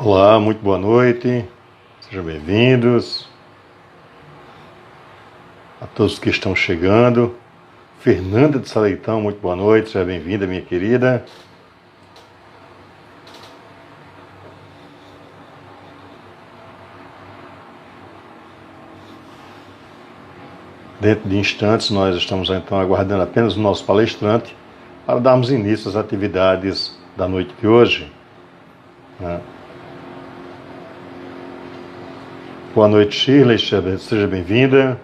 Olá, muito boa noite, sejam bem-vindos a todos que estão chegando. Fernanda de Saleitão, muito boa noite, seja bem-vinda, minha querida. Dentro de instantes, nós estamos então aguardando apenas o nosso palestrante para darmos início às atividades da noite de hoje. Boa noite, Shirley, seja bem-vinda.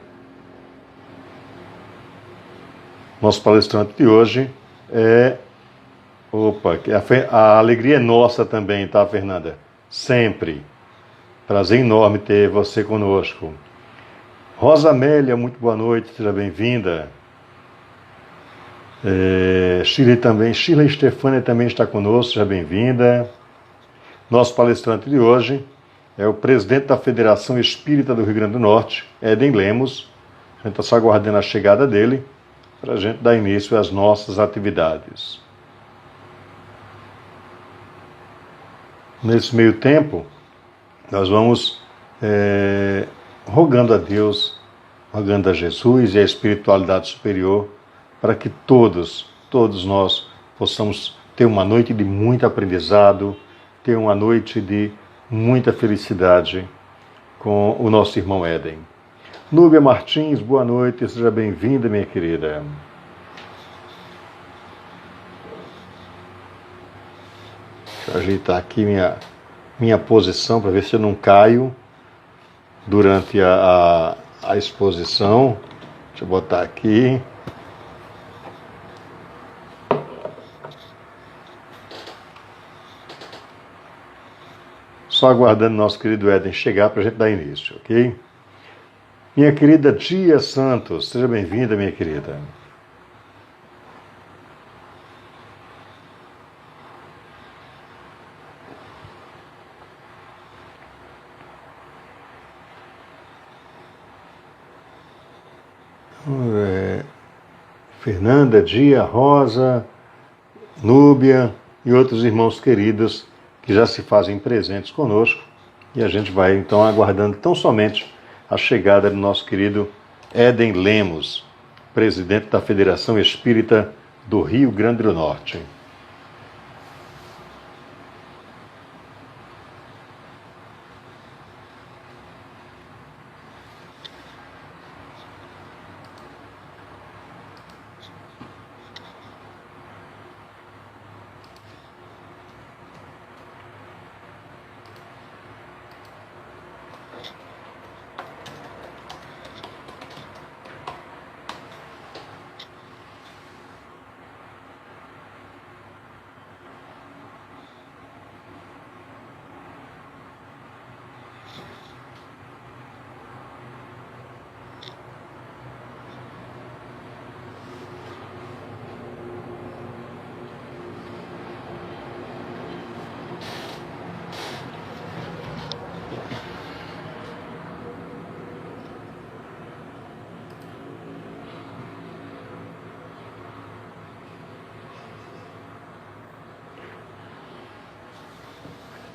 Nosso palestrante de hoje é... a alegria é nossa também, tá, Fernanda? Sempre. Prazer enorme ter você conosco. Rosa Amélia, muito boa noite, seja bem-vinda. Shirley Stefânia também está conosco, seja bem-vinda. Nosso palestrante de hoje é o presidente da Federação Espírita do Rio Grande do Norte, Éden Lemos. A gente está só aguardando a chegada dele para a gente dar início às nossas atividades. Nesse meio tempo, nós vamos rogando a Deus, rogando a Jesus e a espiritualidade superior para que todos nós possamos ter uma noite de muito aprendizado, ter uma noite de muita felicidade com o nosso irmão Éden. Núbia Martins, boa noite, seja bem-vinda, minha querida. Deixa eu ajeitar aqui minha posição para ver se eu não caio durante a exposição. Deixa eu botar aqui. Só aguardando nosso querido Éden chegar para a gente dar início, ok? Minha querida Dia Santos, seja bem-vinda, minha querida. Fernanda, Dia, Rosa, Núbia e outros irmãos queridos que já se fazem presentes conosco, e a gente vai então aguardando tão somente a chegada do nosso querido Éden Lemos, presidente da Federação Espírita do Rio Grande do Norte.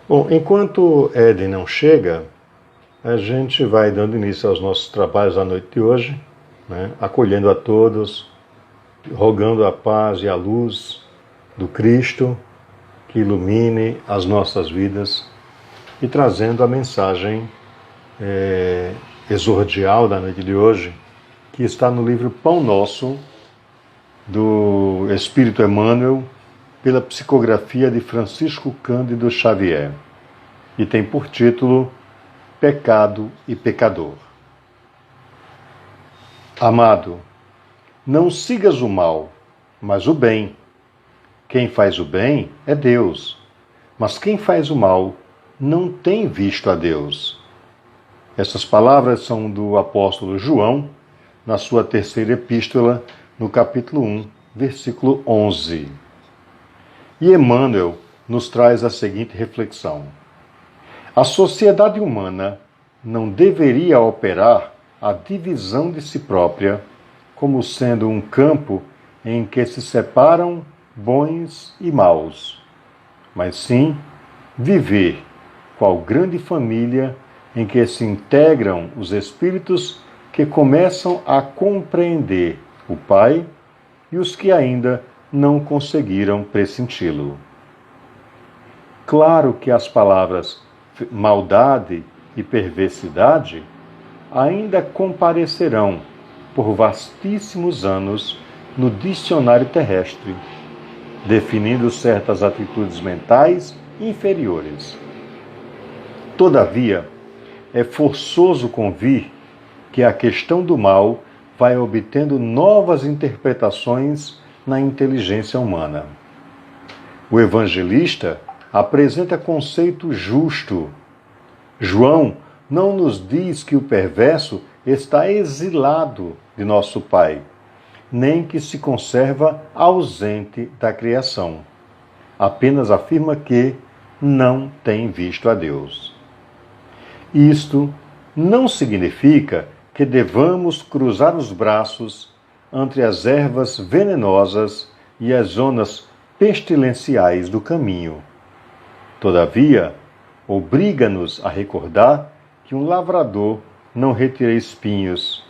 Bom, enquanto Éden não chega, a gente vai dando início aos nossos trabalhos da noite de hoje, né, acolhendo a todos, rogando a paz e a luz do Cristo que ilumine as nossas vidas e trazendo a mensagem exordial da noite de hoje, que está no livro Pão Nosso, do Espírito Emmanuel, pela psicografia de Francisco Cândido Xavier, e tem por título Pecado e Pecador. Amado, não sigas o mal, mas o bem. Quem faz o bem é Deus, mas quem faz o mal não tem visto a Deus. Essas palavras são do apóstolo João, na sua terceira epístola, no capítulo 1, versículo 11. E Emmanuel nos traz a seguinte reflexão: a sociedade humana não deveria operar a divisão de si própria como sendo um campo em que se separam bons e maus, mas sim viver qual grande família em que se integram os espíritos que começam a compreender o Pai e os que ainda não conseguiram pressenti-lo. Claro que as palavras maldade e perversidade ainda comparecerão por vastíssimos anos no dicionário terrestre, definindo certas atitudes mentais inferiores. Todavia, é forçoso convir que a questão do mal vai obtendo novas interpretações na inteligência humana. O evangelista apresenta conceito justo. João não nos diz que o perverso está exilado de nosso Pai, nem que se conserva ausente da criação. Apenas afirma que não tem visto a Deus. Isto não significa que devamos cruzar os braços entre as ervas venenosas e as zonas pestilenciais do caminho. Todavia, obriga-nos a recordar que um lavrador não retira espinhos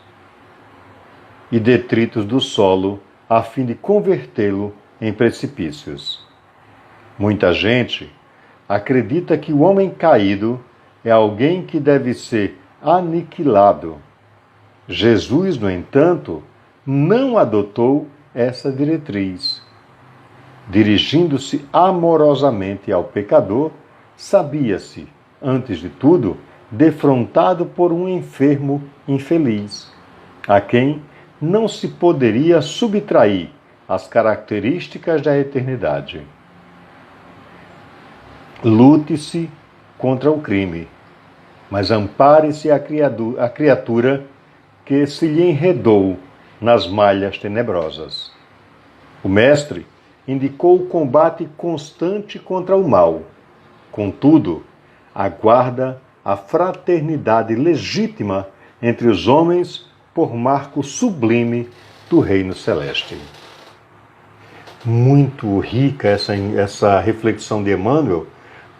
e detritos do solo a fim de convertê-lo em precipícios. Muita gente acredita que o homem caído é alguém que deve ser aniquilado. Jesus, no entanto, não adotou essa diretriz. Dirigindo-se amorosamente ao pecador, sabia-se, antes de tudo, defrontado por um enfermo infeliz, a quem não se poderia subtrair as características da eternidade. Lute-se contra o crime, mas ampare-se a criatura que se lhe enredou nas malhas tenebrosas. O mestre indicou o combate constante contra o mal. Contudo, aguarda a fraternidade legítima entre os homens por marco sublime do reino celeste. Muito rica essa reflexão de Emmanuel,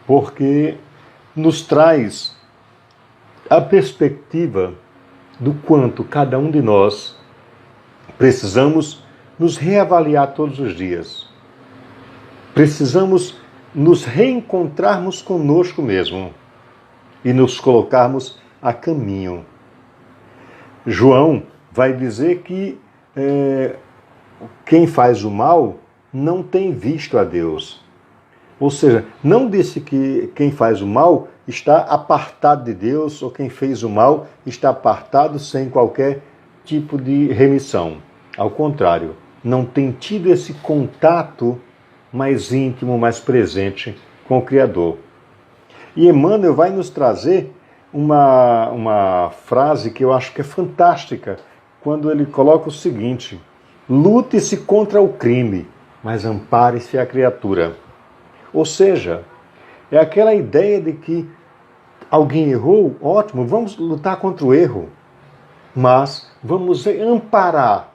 porque nos traz a perspectiva do quanto cada um de nós precisamos nos reavaliar todos os dias. Precisamos nos reencontrarmos conosco mesmo e nos colocarmos a caminho. João vai dizer que quem faz o mal não tem visto a Deus. Ou seja, não disse que quem faz o mal está apartado de Deus ou quem fez o mal está apartado sem qualquer tipo de remissão. Ao contrário, não tem tido esse contato mais íntimo, mais presente com o Criador. E Emmanuel vai nos trazer uma frase que eu acho que é fantástica, quando ele coloca o seguinte: lute-se contra o crime, mas ampare-se a criatura. Ou seja, é aquela ideia de que alguém errou, ótimo, vamos lutar contra o erro, mas vamos amparar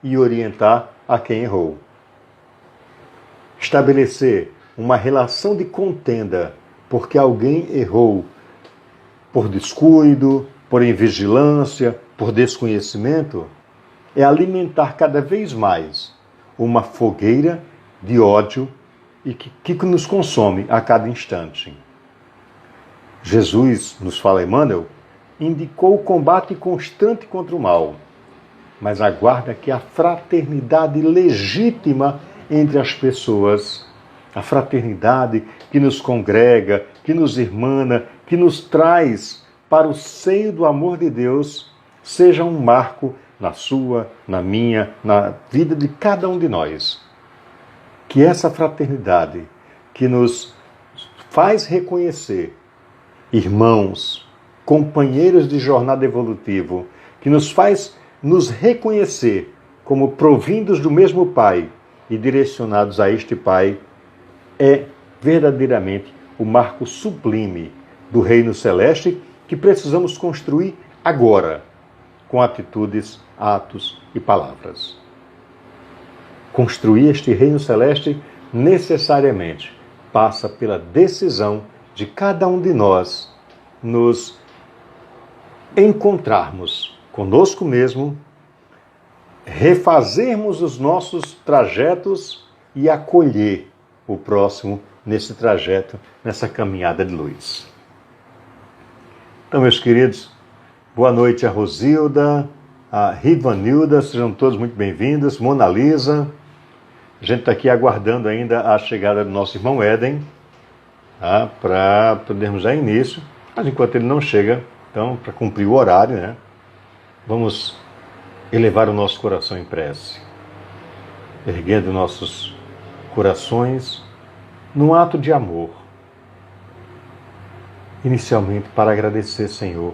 e orientar a quem errou. Estabelecer uma relação de contenda porque alguém errou por descuido, por invigilância, por desconhecimento, é alimentar cada vez mais uma fogueira de ódio e que nos consome a cada instante. Jesus, nos fala Emmanuel, indicou o combate constante contra o mal, mas aguarda que a fraternidade legítima entre as pessoas, a fraternidade que nos congrega, que nos irmana, que nos traz para o seio do amor de Deus, seja um marco na sua, na minha, na vida de cada um de nós. Que essa fraternidade que nos faz reconhecer irmãos, companheiros de jornada evolutivo, que nos faz nos reconhecer como provindos do mesmo Pai e direcionados a este Pai, é verdadeiramente o marco sublime do reino celeste que precisamos construir agora, com atitudes, atos e palavras. Construir este reino celeste necessariamente passa pela decisão de cada um de nós nos encontrarmos conosco mesmo, refazermos os nossos trajetos e acolher o próximo nesse trajeto, nessa caminhada de luz. Então, meus queridos, boa noite a Rosilda, a Rivanilda, sejam todos muito bem-vindos, Mona Lisa. A gente está aqui aguardando ainda a chegada do nosso irmão Éden, tá? Para podermos dar início, mas enquanto ele não chega, então, para cumprir o horário, né, vamos elevar o nosso coração em prece, erguendo nossos corações num ato de amor, inicialmente para agradecer, Senhor,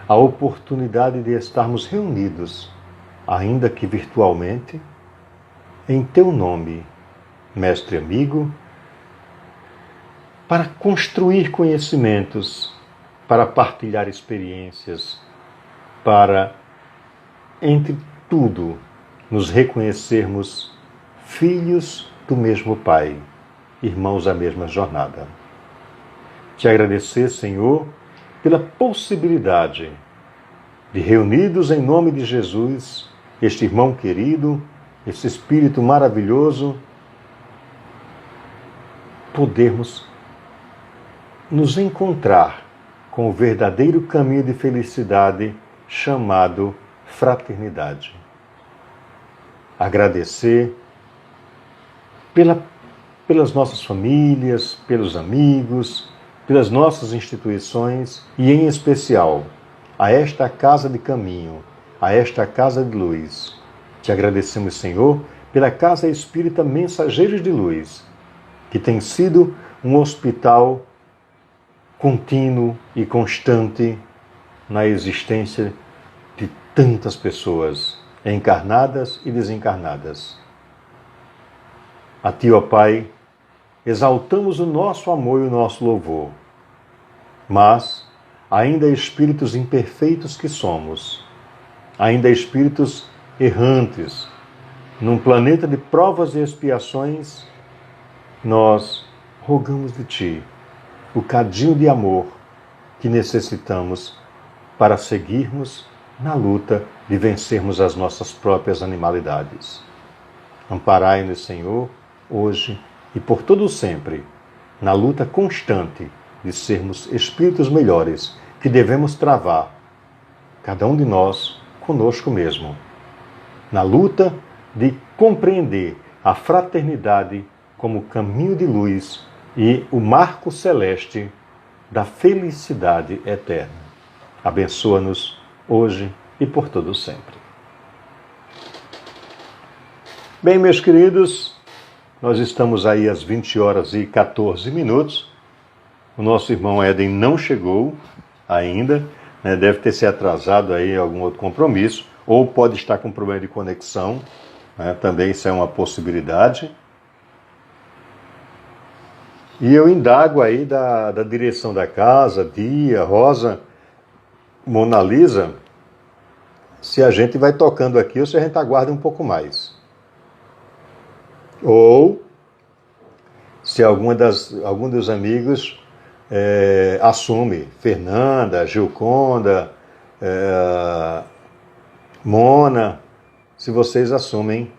a oportunidade de estarmos reunidos, ainda que virtualmente, em Teu nome, Mestre amigo, para construir conhecimentos, para partilhar experiências, para, entre tudo, nos reconhecermos filhos do mesmo Pai, irmãos da mesma jornada. Te agradecer, Senhor, pela possibilidade de, reunidos em nome de Jesus, este irmão querido, esse Espírito maravilhoso, podermos nos encontrar com o verdadeiro caminho de felicidade chamado fraternidade. Agradecer pelas nossas famílias, pelos amigos, pelas nossas instituições e, em especial, a esta casa de caminho, a esta casa de luz. Te agradecemos, Senhor, pela Casa Espírita Mensageiros de Luz, que tem sido um hospital contínuo e constante na existência de tantas pessoas, encarnadas e desencarnadas. A Ti, ó Pai, exaltamos o nosso amor e o nosso louvor, mas ainda espíritos imperfeitos que somos, ainda espíritos errantes, num planeta de provas e expiações, nós rogamos de Ti o cadinho de amor que necessitamos para seguirmos na luta de vencermos as nossas próprias animalidades. Amparai-nos, Senhor, hoje e por todo sempre, na luta constante de sermos espíritos melhores que devemos travar, cada um de nós, conosco mesmo, na luta de compreender a fraternidade como caminho de luz e o marco celeste da felicidade eterna. Abençoa-nos hoje e por todo sempre. Bem, meus queridos, nós estamos aí às 20h14. O nosso irmão Éden não chegou ainda, né? Deve ter se atrasado aí em algum outro compromisso, ou pode estar com problema de conexão, né? Também isso é uma possibilidade. E eu indago aí da direção da casa, Dia, Rosa, Mona Lisa, se a gente vai tocando aqui ou se a gente aguarda um pouco mais. Ou se algum dos amigos assume, Fernanda, Gilconda, Mona, se vocês assumem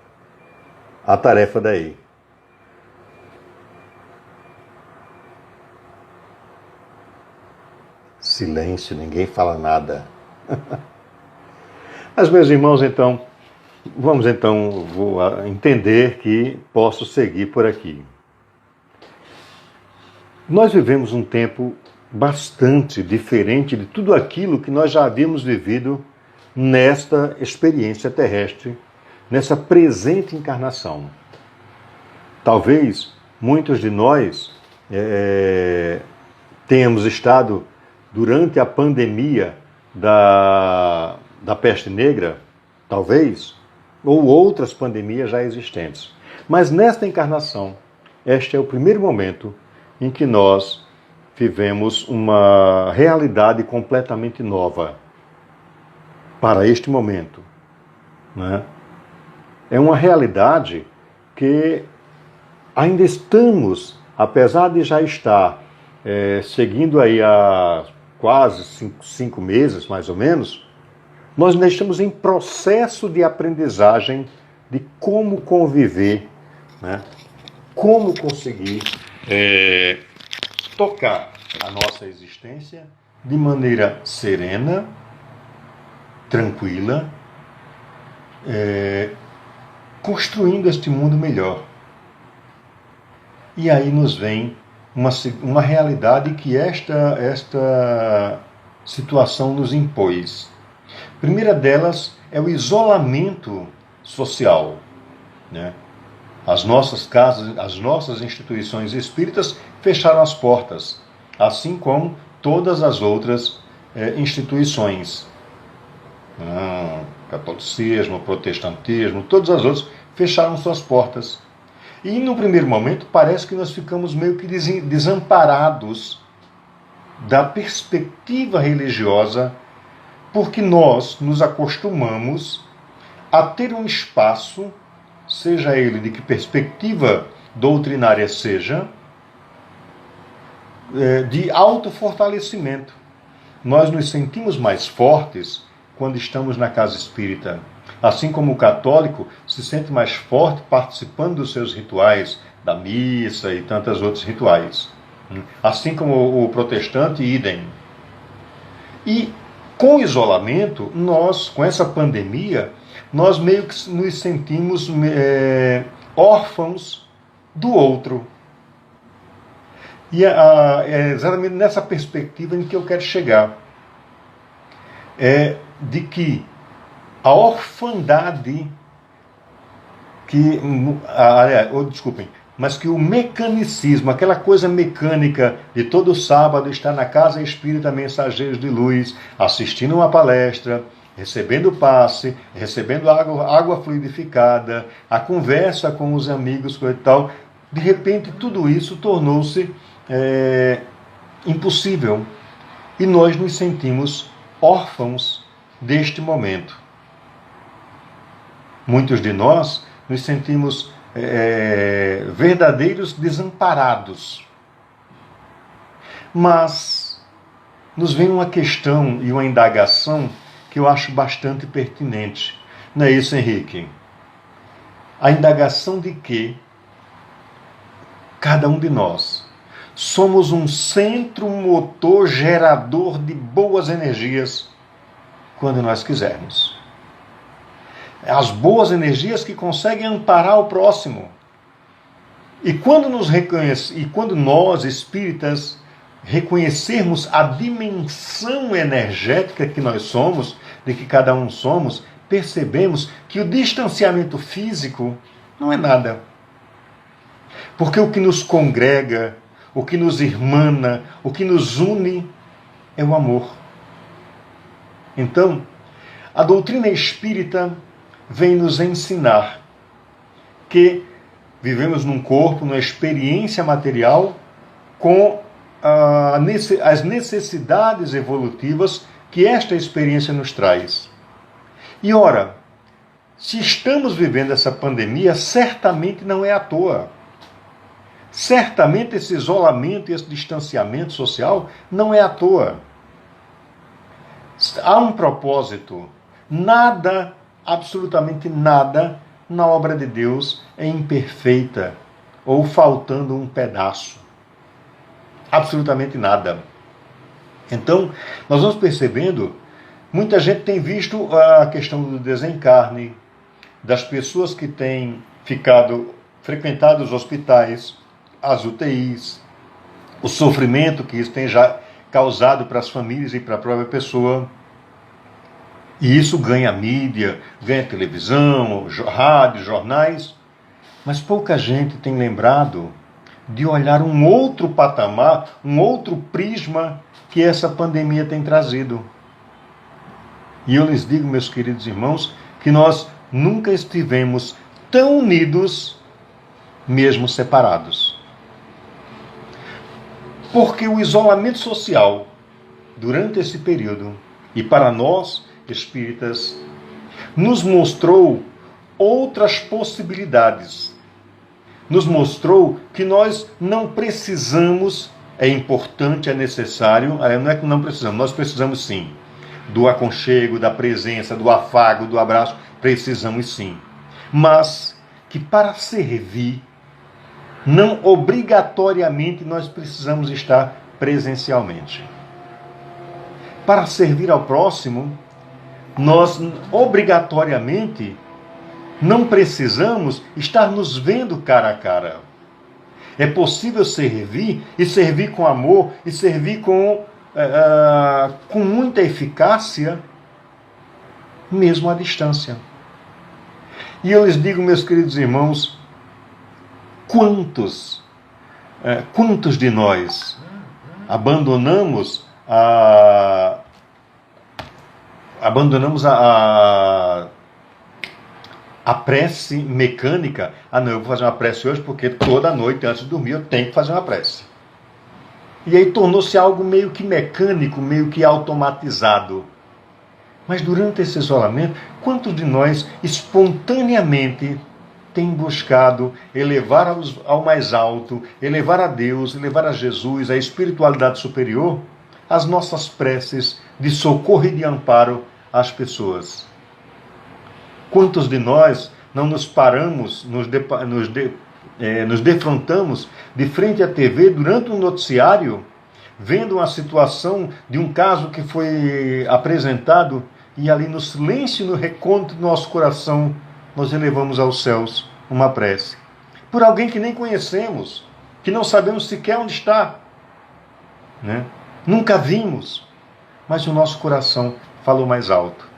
a tarefa daí. Silêncio, ninguém fala nada. Mas, meus irmãos, então, vou entender que posso seguir por aqui. Nós vivemos um tempo bastante diferente de tudo aquilo que nós já havíamos vivido nesta experiência terrestre, nessa presente encarnação. Talvez muitos de nós tenhamos estado durante a pandemia da peste negra, talvez, ou outras pandemias já existentes. Mas nesta encarnação, este é o primeiro momento em que nós vivemos uma realidade completamente nova para este momento, né? É uma realidade que ainda estamos, apesar de já estar seguindo aí há quase 5 meses, mais ou menos, nós ainda estamos em processo de aprendizagem de como conviver, né? Como conseguir tocar a nossa existência de maneira serena, tranquila, construindo este mundo melhor. E aí nos vem uma realidade que esta situação nos impôs. A primeira delas é o isolamento social, né? As nossas casas, as nossas instituições espíritas fecharam as portas, assim como todas as outras instituições. Catolicismo, protestantismo, todas as outras fecharam suas portas. E no primeiro momento parece que nós ficamos meio que desamparados da perspectiva religiosa, porque nós nos acostumamos a ter um espaço, seja ele de que perspectiva doutrinária seja, de autofortalecimento. Nós nos sentimos mais fortes quando estamos na casa espírita. Assim como o católico se sente mais forte participando dos seus rituais, da missa e tantos outros rituais. Assim como o protestante, idem. E com o isolamento, nós, com essa pandemia, nós meio que nos sentimos órfãos do outro. E é exatamente nessa perspectiva em que eu quero chegar. De que a orfandade mas que o mecanicismo, aquela coisa mecânica de todo sábado estar na Casa Espírita Mensageiros de Luz, assistindo uma palestra, recebendo passe, recebendo água fluidificada, a conversa com os amigos e tal, de repente tudo isso tornou-se impossível. E nós nos sentimos órfãos deste momento. Muitos de nós nos sentimos verdadeiros desamparados. Mas nos vem uma questão e uma indagação que eu acho bastante pertinente. Não é isso, Henrique? A indagação de que cada um de nós somos um centro motor gerador de boas energias quando nós quisermos. As boas energias que conseguem amparar o próximo. E quando nós, espíritas, reconhecermos a dimensão energética que nós somos, de que cada um somos, percebemos que o distanciamento físico não é nada. Porque o que nos congrega, o que nos irmana, o que nos une é o amor. Então, a doutrina espírita vem nos ensinar que vivemos num corpo, numa experiência material, com as necessidades evolutivas que esta experiência nos traz. E ora, se estamos vivendo essa pandemia, certamente não é à toa. Certamente esse isolamento e esse distanciamento social não é à toa. Há um propósito. Nada, absolutamente nada, na obra de Deus é imperfeita ou faltando um pedaço. Absolutamente nada. Então, nós vamos percebendo, muita gente tem visto a questão do desencarne, das pessoas que têm frequentado os hospitais, as UTIs, o sofrimento que isso tem já causado para as famílias e para a própria pessoa. E isso ganha mídia, ganha televisão, rádio, jornais, mas pouca gente tem lembrado de olhar um outro patamar, um outro prisma que essa pandemia tem trazido. E eu lhes digo, meus queridos irmãos, que nós nunca estivemos tão unidos, mesmo separados. Porque o isolamento social, durante esse período, e para nós, espíritas, nos mostrou outras possibilidades. Nos mostrou que nós não precisamos é importante, é necessário, não é que não precisamos, nós precisamos sim do aconchego, da presença, do afago, do abraço, precisamos sim. Mas que para servir, não obrigatoriamente nós precisamos estar presencialmente. Para servir ao próximo, nós obrigatoriamente não precisamos estar nos vendo cara a cara. É possível servir, e servir com amor, e servir com muita eficácia, mesmo à distância. E eu lhes digo, meus queridos irmãos, quantos de nós abandonamos a prece mecânica. Não, eu vou fazer uma prece hoje porque toda noite antes de dormir eu tenho que fazer uma prece. E aí tornou-se algo meio que mecânico, meio que automatizado. Mas durante esse isolamento, quantos de nós espontaneamente têm buscado elevar ao mais alto, elevar a Deus, elevar a Jesus, a espiritualidade superior, as nossas preces de socorro e de amparo às pessoas? Quantos de nós não nos paramos, nos defrontamos de frente à TV durante um noticiário, vendo uma situação de um caso que foi apresentado, e ali no silêncio, no recôndito do nosso coração, nós elevamos aos céus uma prece por alguém que nem conhecemos, que não sabemos sequer onde está, né? Nunca vimos, mas o nosso coração falou mais alto.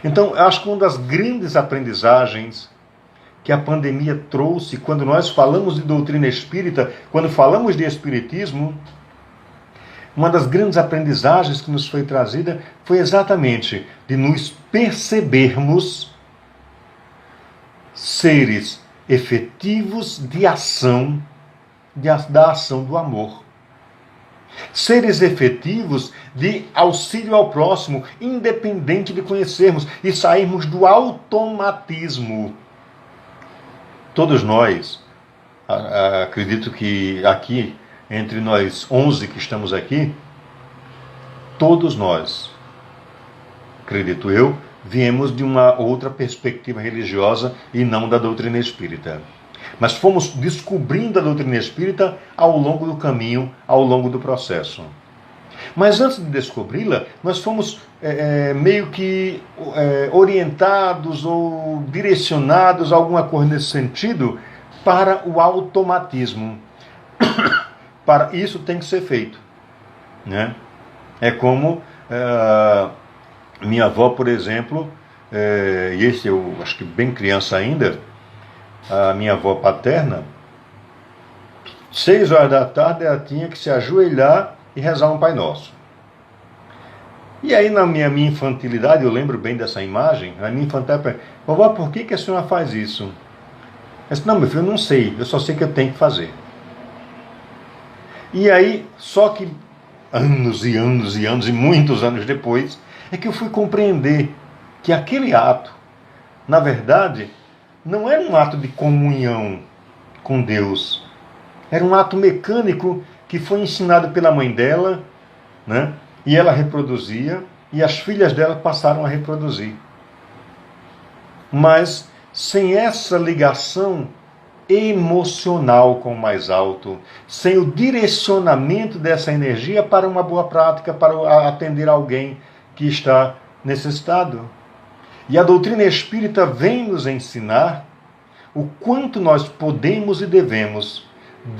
Então, acho que uma das grandes aprendizagens que a pandemia trouxe, quando nós falamos de doutrina espírita, quando falamos de espiritismo, uma das grandes aprendizagens que nos foi trazida foi exatamente de nos percebermos seres efetivos de ação, da ação do amor. Seres efetivos de auxílio ao próximo, independente de conhecermos, e sairmos do automatismo. Todos nós, acredito que aqui, entre nós 11 que estamos aqui, todos nós, acredito eu, viemos de uma outra perspectiva religiosa e não da doutrina espírita. Mas fomos descobrindo a doutrina espírita ao longo do caminho, ao longo do processo. Mas antes de descobri-la, nós fomos meio que orientados ou direcionados a alguma coisa nesse sentido para o automatismo. Para isso tem que ser feito, né? É como minha avó, por exemplo, e esse eu acho que bem criança ainda, a minha avó paterna, 6 horas da tarde ela tinha que se ajoelhar e rezar um Pai Nosso. E aí na minha infantilidade, eu lembro bem dessa imagem, na minha infantilidade, vovó, por que a senhora faz isso? Eu disse, não, meu filho, eu não sei, eu só sei que eu tenho que fazer. E aí, só que anos e anos e anos e muitos anos depois, é que eu fui compreender que aquele ato, na verdade, não era um ato de comunhão com Deus. Era um ato mecânico que foi ensinado pela mãe dela, né? E ela reproduzia, e as filhas dela passaram a reproduzir. Mas sem essa ligação emocional com o mais alto, sem o direcionamento dessa energia para uma boa prática, para atender alguém que está necessitado. E a doutrina espírita vem nos ensinar o quanto nós podemos e devemos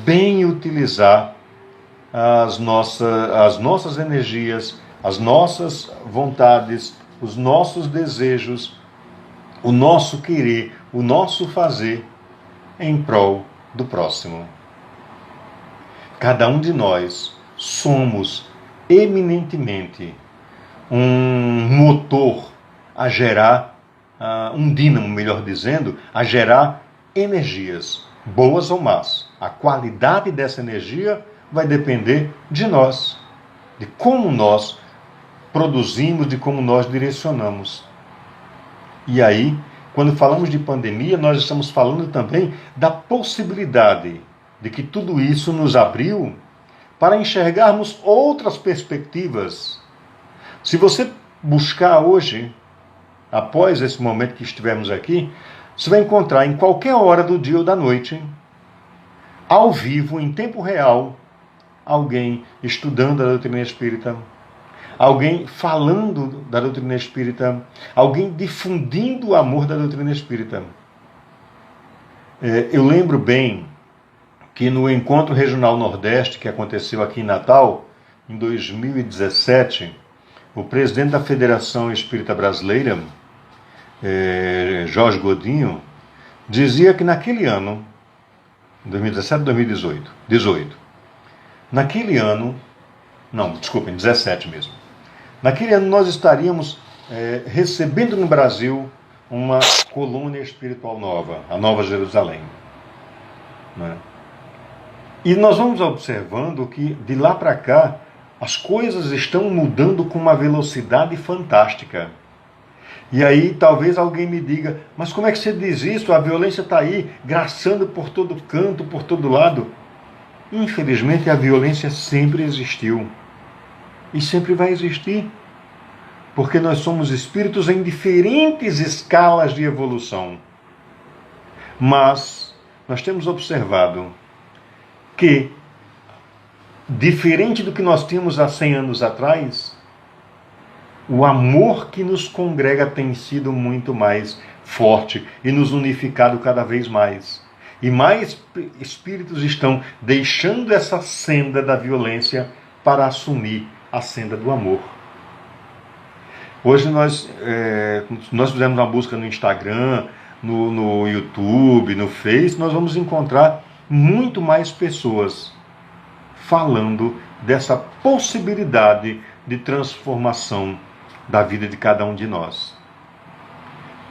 bem utilizar as nossas energias, as nossas vontades, os nossos desejos, o nosso querer, o nosso fazer em prol do próximo. Cada um de nós somos eminentemente um motor a gerar, um dínamo, melhor dizendo, a gerar energias, boas ou más. A qualidade dessa energia vai depender de nós, de como nós produzimos, de como nós direcionamos. E aí, quando falamos de pandemia, nós estamos falando também da possibilidade de que tudo isso nos abriu para enxergarmos outras perspectivas. Se você buscar hoje, após esse momento que estivermos aqui, você vai encontrar em qualquer hora do dia ou da noite, ao vivo, em tempo real, alguém estudando a doutrina espírita, alguém falando da doutrina espírita, alguém difundindo o amor da doutrina espírita. Eu lembro bem que no Encontro Regional Nordeste, que aconteceu aqui em Natal, em 2017, o presidente da Federação Espírita Brasileira, Jorge Godinho, dizia que naquele ano, 2017 ou 2018, naquele ano, não, desculpem, 17 mesmo, naquele ano nós estaríamos recebendo no Brasil uma colônia espiritual nova, a Nova Jerusalém. Né? E nós vamos observando que de lá para cá as coisas estão mudando com uma velocidade fantástica. E aí talvez alguém me diga, mas como é que você diz isso? A violência está aí, graçando por todo canto, por todo lado. Infelizmente a violência sempre existiu. E sempre vai existir. Porque nós somos espíritos em diferentes escalas de evolução. Mas nós temos observado que, diferente do que nós tínhamos há 100 anos atrás, o amor que nos congrega tem sido muito mais forte e nos unificado cada vez mais. E mais espíritos estão deixando essa senda da violência para assumir a senda do amor. Hoje nós fizemos uma busca no Instagram, no YouTube, no Face, nós vamos encontrar muito mais pessoas falando dessa possibilidade de transformação da vida de cada um de nós.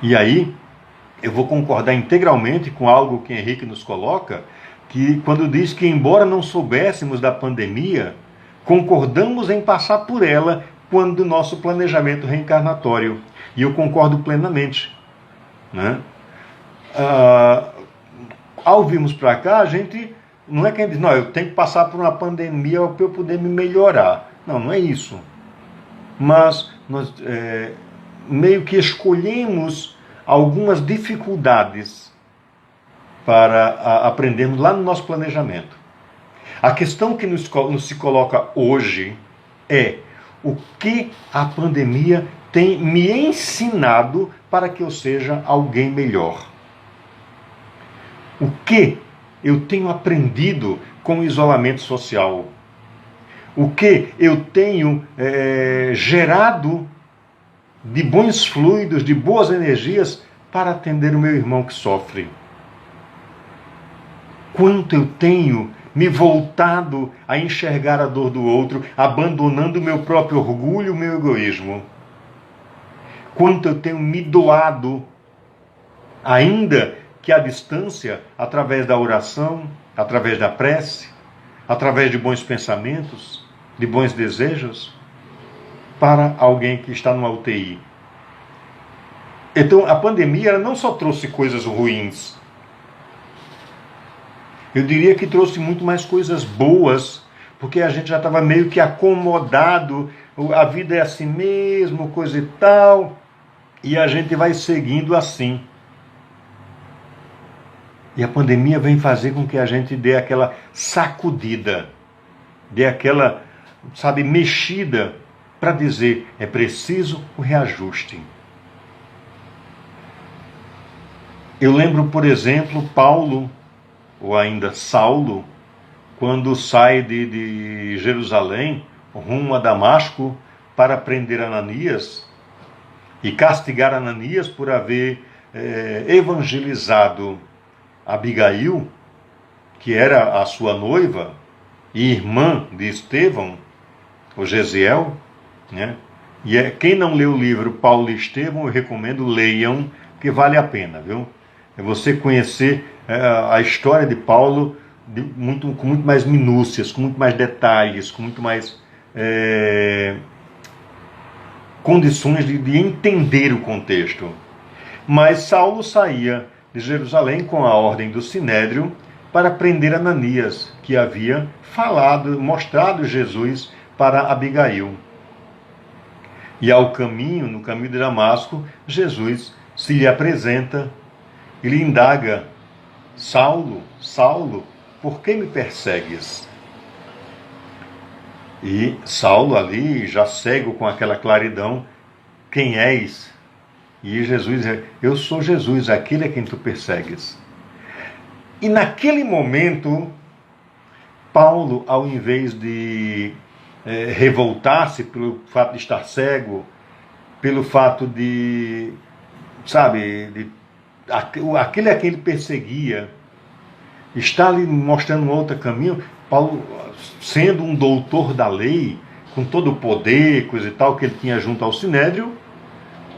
E aí, eu vou concordar integralmente com algo que Henrique nos coloca, que quando diz que embora não soubéssemos da pandemia, concordamos em passar por ela quando do nosso planejamento reencarnatório. E eu concordo plenamente. Né? Ao virmos para cá, a gente não é quem diz, não, eu tenho que passar por uma pandemia para eu poder me melhorar. Não, não é isso. Mas nós meio que escolhemos algumas dificuldades para aprendermos lá no nosso planejamento. A questão que nos se coloca hoje é o que a pandemia tem me ensinado para que eu seja alguém melhor. O que eu tenho aprendido com o isolamento social? O que eu tenho gerado de bons fluidos, de boas energias para atender o meu irmão que sofre? Quanto eu tenho me voltado a enxergar a dor do outro, abandonando o meu próprio orgulho, o meu egoísmo? Quanto eu tenho me doado, ainda que à distância, através da oração, através da prece, através de bons pensamentos, de bons desejos, para alguém que está numa UTI. Então, a pandemia ela não só trouxe coisas ruins, eu diria que trouxe muito mais coisas boas, porque a gente já estava meio que acomodado, a vida é assim mesmo, coisa e tal, e a gente vai seguindo assim. E a pandemia vem fazer com que a gente dê aquela sacudida, dê aquela, mexida, para dizer, é preciso o reajuste. Eu lembro, por exemplo, Paulo, ou ainda Saulo, quando sai de Jerusalém, rumo a Damasco, para prender Ananias, e castigar Ananias por haver evangelizado Abigail, que era a sua noiva, e irmã de Estevão, o Gesiel, né? E quem não leu o livro Paulo e Estevão, eu recomendo, leiam, porque vale a pena, viu? É você conhecer a história de Paulo com muito mais minúcias, com muito mais detalhes, com muito mais condições de entender o contexto. Mas Saulo saía de Jerusalém com a ordem do Sinédrio para prender Ananias, que havia falado, mostrado Jesus para Abigail. E ao caminho, no caminho de Damasco, Jesus se lhe apresenta e lhe indaga: Saulo, Saulo, por que me persegues? E Saulo ali, já cego com aquela claridão: quem és? E Jesus diz: eu sou Jesus, aquele a quem tu persegues. E naquele momento, Paulo, ao invés de revoltar-se pelo fato de estar cego, pelo fato de, aquele a quem ele perseguia, está ali mostrando um outro caminho. Paulo, sendo um doutor da lei, com todo o poder, coisa e tal, que ele tinha junto ao Sinédrio,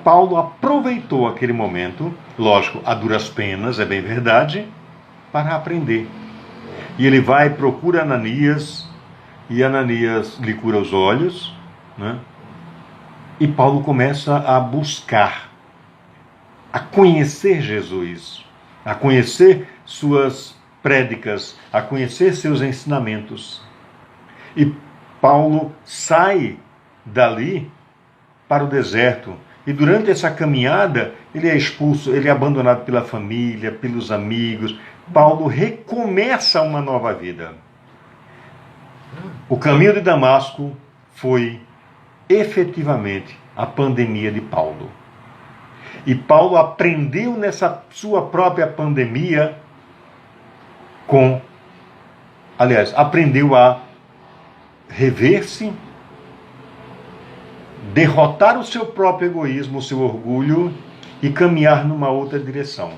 Paulo aproveitou aquele momento, lógico, a duras penas, é bem verdade, para aprender. E ele vai, procura Ananias, e Ananias lhe cura os olhos, né? E Paulo começa a buscar, a conhecer Jesus, a conhecer suas prédicas, a conhecer seus ensinamentos. E Paulo sai dali para o deserto. E durante essa caminhada, ele é expulso, ele é abandonado pela família, pelos amigos. Paulo recomeça uma nova vida. O caminho de Damasco foi efetivamente a pandemia de Paulo. E Paulo aprendeu nessa sua própria pandemia aprendeu a rever-se, derrotar o seu próprio egoísmo, o seu orgulho e caminhar numa outra direção.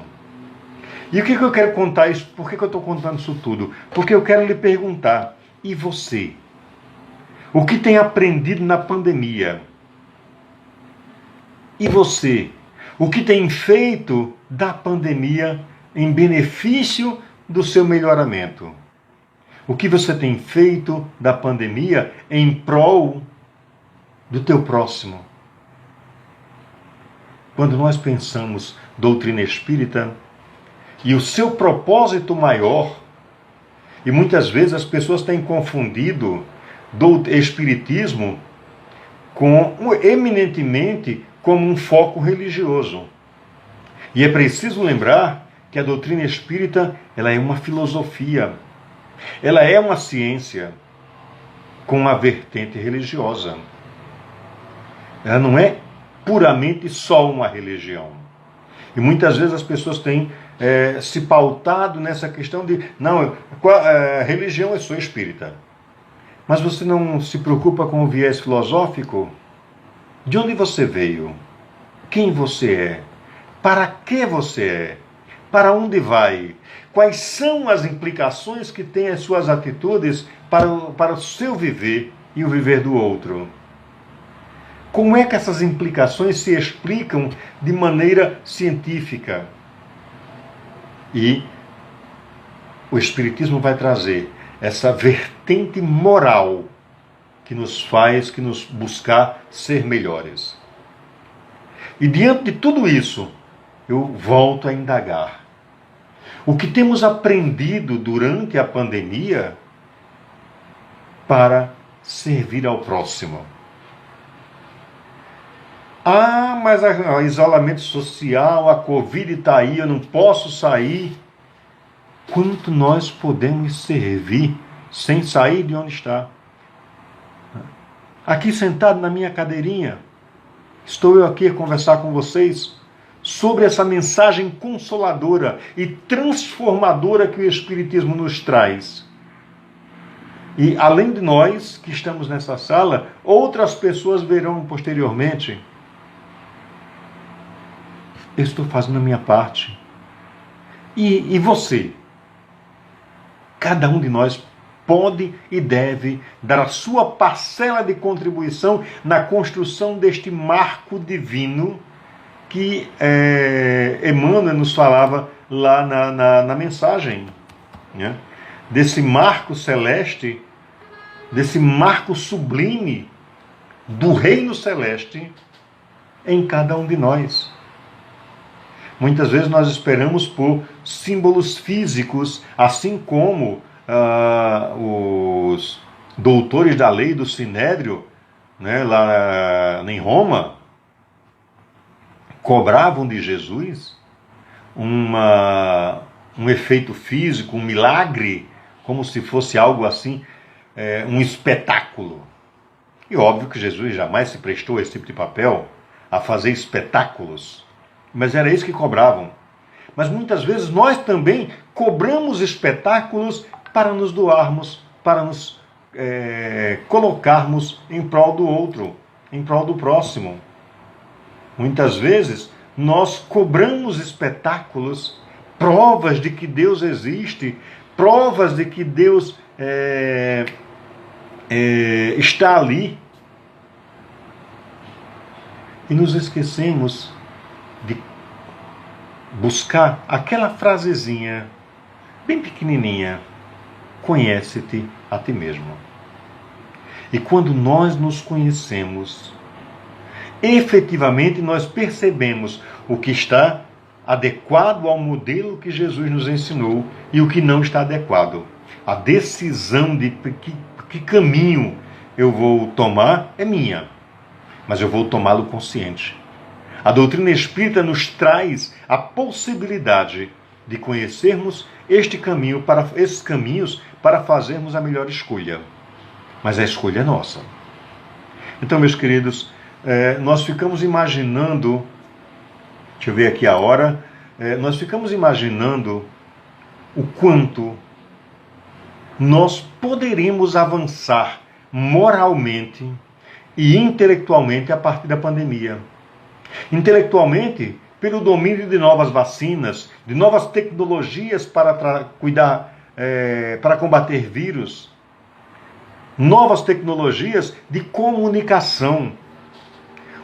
E o que eu quero contar isso? Por que eu estou contando isso tudo? Porque eu quero lhe perguntar: e você? O que tem aprendido na pandemia? E você? O que tem feito da pandemia em benefício do seu melhoramento? O que você tem feito da pandemia em prol do teu próximo? Quando nós pensamos doutrina espírita e o seu propósito maior, e muitas vezes as pessoas têm confundido do espiritismo eminentemente como um foco religioso. E é preciso lembrar que a doutrina espírita, ela é uma filosofia, ela é uma ciência com uma vertente religiosa. Ela não é puramente só uma religião. E muitas vezes as pessoas têm se pautado nessa questão de, não, religião é só espírita. Mas você não se preocupa com o viés filosófico? De onde você veio? Quem você é? Para que você é? Para onde vai? Quais são as implicações que têm as suas atitudes para o seu viver e o viver do outro? Como é que essas implicações se explicam de maneira científica? E o Espiritismo vai trazer essa vertente moral que nos buscar ser melhores. E diante de tudo isso, eu volto a indagar. O que temos aprendido durante a pandemia para servir ao próximo? Mas o isolamento social, a Covid está aí, eu não posso sair. Quanto nós podemos servir sem sair de onde está? Aqui sentado na minha cadeirinha, estou eu aqui a conversar com vocês sobre essa mensagem consoladora e transformadora que o Espiritismo nos traz. E além de nós que estamos nessa sala, outras pessoas verão posteriormente. Eu estou fazendo a minha parte. E você? Cada um de nós pode e deve dar a sua parcela de contribuição na construção deste marco divino que Emmanuel nos falava lá na mensagem, né? Desse marco celeste, desse marco sublime do reino celeste em cada um de nós. Muitas vezes nós esperamos por símbolos físicos, assim como os doutores da lei do Sinédrio, né, lá em Roma, cobravam de Jesus um efeito físico, um milagre, como se fosse algo assim, um espetáculo. E óbvio que Jesus jamais se prestou a esse tipo de papel, a fazer espetáculos, mas era isso que cobravam. Mas muitas vezes nós também cobramos espetáculos para nos doarmos, para nos colocarmos em prol do outro, em prol do próximo. Muitas vezes nós cobramos espetáculos, provas de que Deus existe, provas de que Deus está ali, e nos esquecemos de buscar aquela frasezinha bem pequenininha: conhece-te a ti mesmo. E quando nós nos conhecemos, efetivamente nós percebemos o que está adequado ao modelo que Jesus nos ensinou e o que não está adequado. A decisão de que caminho eu vou tomar é minha, mas eu vou tomá-lo consciente. A doutrina espírita nos traz a possibilidade de conhecermos esses caminhos para fazermos a melhor escolha. Mas a escolha é nossa. Então, meus queridos, nós ficamos imaginando, deixa eu ver aqui a hora, nós ficamos imaginando o quanto nós poderíamos avançar moralmente e intelectualmente a partir da pandemia. Intelectualmente, pelo domínio de novas vacinas, de novas tecnologias para para combater vírus, novas tecnologias de comunicação.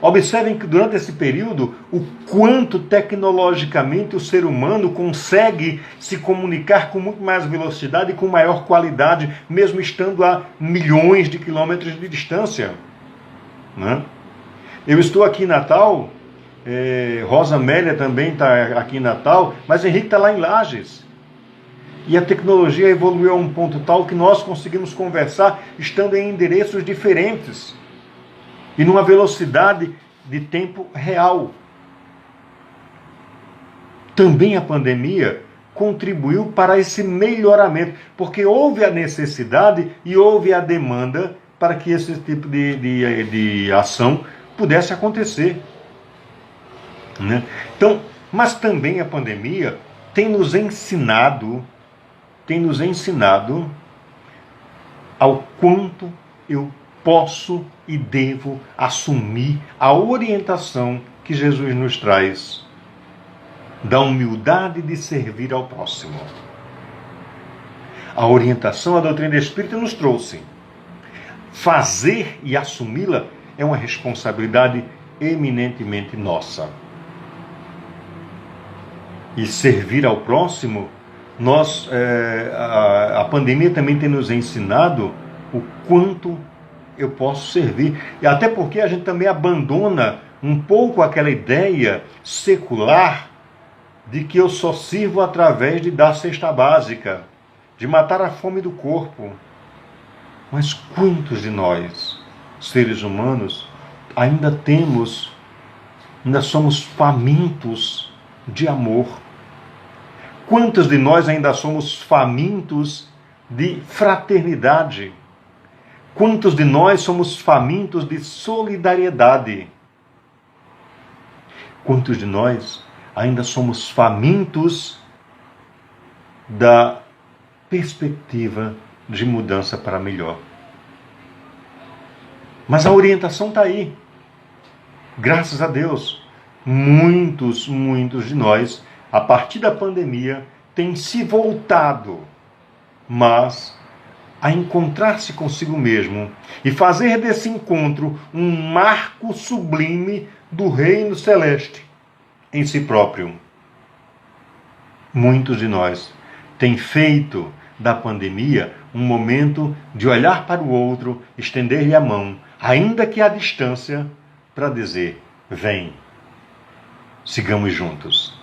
Observem que durante esse período, o quanto tecnologicamente o ser humano consegue se comunicar com muito mais velocidade e com maior qualidade, mesmo estando a milhões de quilômetros de distância. Né? Eu estou aqui em Natal, Rosa Amélia também está aqui em Natal, mas Henrique está lá em Lages. E a tecnologia evoluiu a um ponto tal que nós conseguimos conversar estando em endereços diferentes e numa velocidade de tempo real. Também a pandemia contribuiu para esse melhoramento, porque houve a necessidade e houve a demanda para que esse tipo de ação pudesse acontecer. Né? Então, mas também a pandemia tem nos ensinado ao quanto eu posso e devo assumir a orientação que Jesus nos traz da humildade de servir ao próximo. A orientação a doutrina espírita nos trouxe. Fazer e assumi-la é uma responsabilidade eminentemente nossa. E servir ao próximo, a pandemia também tem nos ensinado o quanto eu posso servir. E até porque a gente também abandona um pouco aquela ideia secular de que eu só sirvo através de dar cesta básica, de matar a fome do corpo. Mas quantos de nós, seres humanos, ainda somos famintos de amor? Quantos de nós ainda somos famintos de fraternidade? Quantos de nós somos famintos de solidariedade? Quantos de nós ainda somos famintos da perspectiva de mudança para melhor? Mas a orientação está aí. Graças a Deus, muitos de nós, a partir da pandemia, têm se voltado, mas a encontrar-se consigo mesmo e fazer desse encontro um marco sublime do reino celeste em si próprio. Muitos de nós têm feito da pandemia um momento de olhar para o outro, estender-lhe a mão, ainda que à distância, para dizer: vem, sigamos juntos.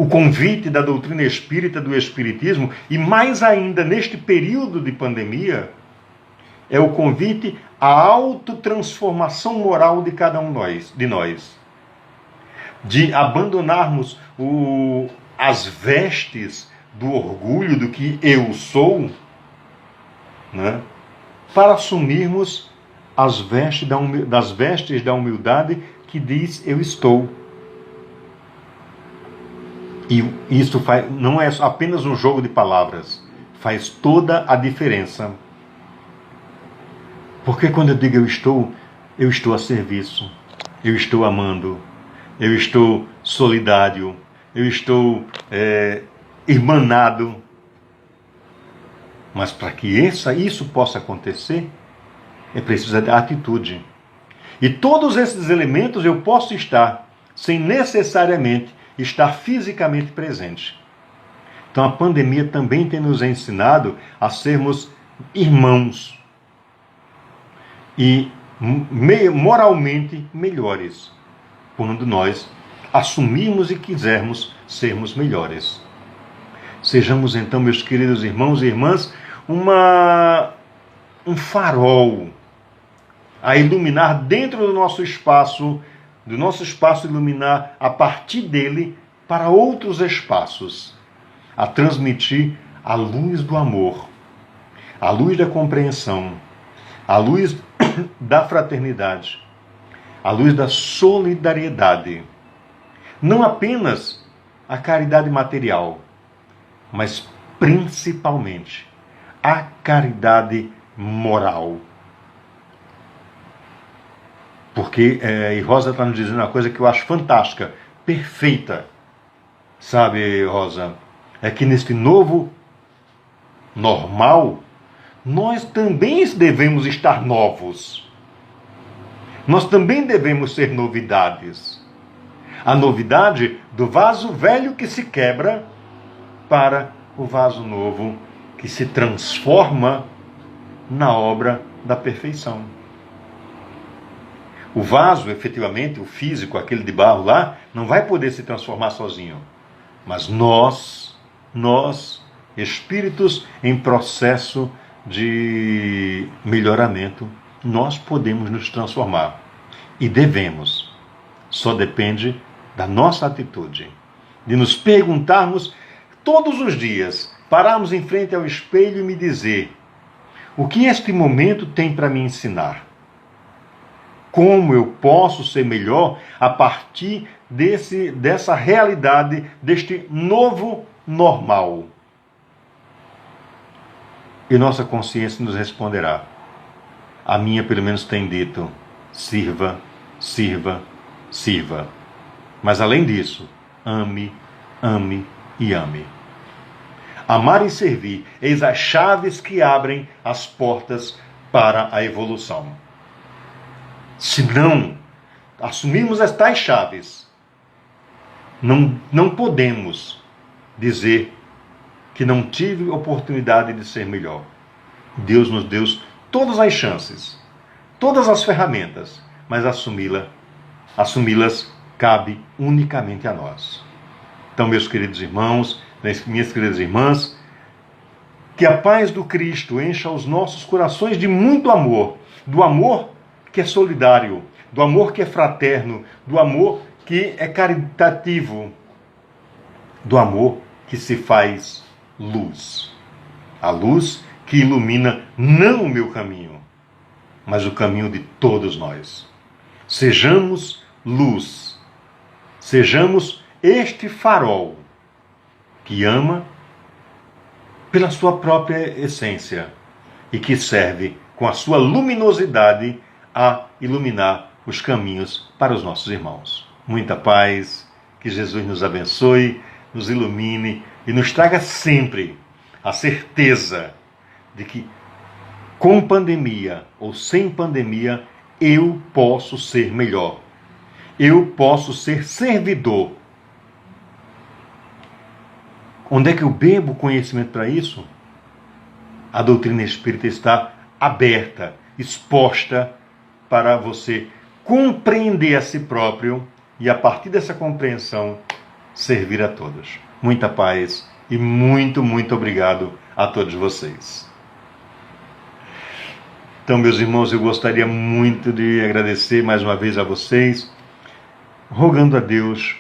O convite da doutrina espírita, do espiritismo, e mais ainda neste período de pandemia, é o convite à autotransformação moral de cada um de nós. De abandonarmos as vestes do orgulho do que eu sou, né, para assumirmos as vestes da humildade que diz eu estou. E isso não é apenas um jogo de palavras, faz toda a diferença. Porque quando eu digo eu estou a serviço, eu estou amando, eu estou solidário, eu estou irmanado. Mas para que isso possa acontecer, é preciso a atitude. E todos esses elementos eu posso estar sem necessariamente estar fisicamente presente. Então a pandemia também tem nos ensinado a sermos irmãos e moralmente melhores, quando nós assumirmos e quisermos sermos melhores. Sejamos então, meus queridos irmãos e irmãs, um farol a iluminar dentro do nosso espaço iluminar a partir dele para outros espaços, a transmitir a luz do amor, a luz da compreensão, a luz da fraternidade, a luz da solidariedade. Não apenas a caridade material, mas principalmente a caridade moral. Porque, e Rosa está nos dizendo uma coisa que eu acho fantástica, perfeita. Sabe, Rosa? É que neste novo normal, nós também devemos estar novos. Nós também devemos ser novidades. A novidade do vaso velho que se quebra para o vaso novo que se transforma na obra da perfeição. O vaso, efetivamente, o físico, aquele de barro lá, não vai poder se transformar sozinho. Mas nós, espíritos em processo de melhoramento, nós podemos nos transformar. E devemos. Só depende da nossa atitude. De nos perguntarmos todos os dias, pararmos em frente ao espelho e me dizer: o que este momento tem para me ensinar? Como eu posso ser melhor a partir dessa realidade, deste novo normal? E nossa consciência nos responderá. A minha, pelo menos, tem dito: sirva, sirva, sirva. Mas, além disso, ame, ame e ame. Amar e servir, eis as chaves que abrem as portas para a evolução. Se não assumirmos as tais chaves, não podemos dizer que não tive oportunidade de ser melhor. Deus nos deu todas as chances, todas as ferramentas, mas assumi-las cabe unicamente a nós. Então, meus queridos irmãos, minhas queridas irmãs, que a paz do Cristo encha os nossos corações de muito amor, do amor que é solidário, do amor que é fraterno, do amor que é caritativo, do amor que se faz luz. A luz que ilumina não o meu caminho, mas o caminho de todos nós. Sejamos luz, sejamos este farol que ama pela sua própria essência e que serve com a sua luminosidade a iluminar os caminhos para os nossos irmãos. Muita paz, que Jesus nos abençoe, nos ilumine e nos traga sempre a certeza de que, com pandemia ou sem pandemia, eu posso ser melhor. Eu posso ser servidor. Onde é que eu bebo conhecimento para isso? A doutrina espírita está aberta, exposta para você compreender a si próprio e, a partir dessa compreensão, servir a todos. Muita paz e muito, muito obrigado a todos vocês. Então, meus irmãos, eu gostaria muito de agradecer mais uma vez a vocês, rogando a Deus,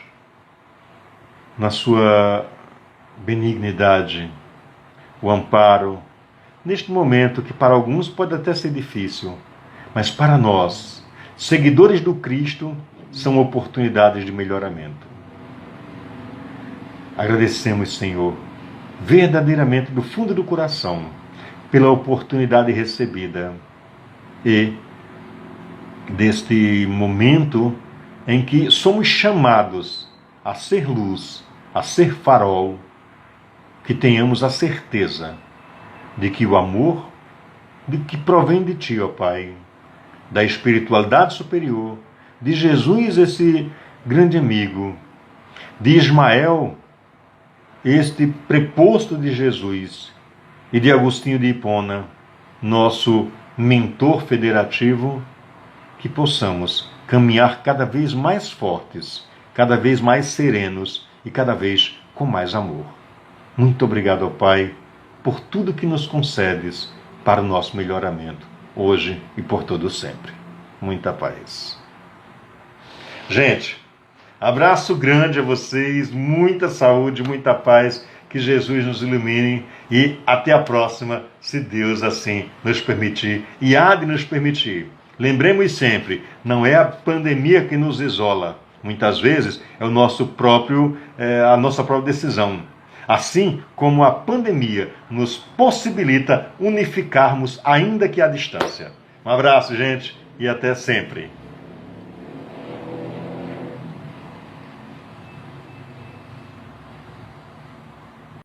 na sua benignidade, o amparo, neste momento que para alguns pode até ser difícil, mas para nós, seguidores do Cristo, são oportunidades de melhoramento. Agradecemos, Senhor, verdadeiramente do fundo do coração, pela oportunidade recebida e deste momento em que somos chamados a ser luz, a ser farol, que tenhamos a certeza de que o amor que provém de Ti, ó Pai, da espiritualidade superior, de Jesus, esse grande amigo, de Ismael, este preposto de Jesus, e de Agostinho de Hipona, nosso mentor federativo, que possamos caminhar cada vez mais fortes, cada vez mais serenos e cada vez com mais amor. Muito obrigado, ó Pai, por tudo que nos concedes para o nosso melhoramento, hoje e por todo sempre. Muita paz. Gente, abraço grande a vocês, muita saúde, muita paz, que Jesus nos ilumine e até a próxima, se Deus assim nos permitir e há de nos permitir. Lembremos sempre, não é a pandemia que nos isola, muitas vezes é a nossa própria decisão. Assim como a pandemia nos possibilita unificarmos, ainda que à distância. Um abraço, gente, e até sempre.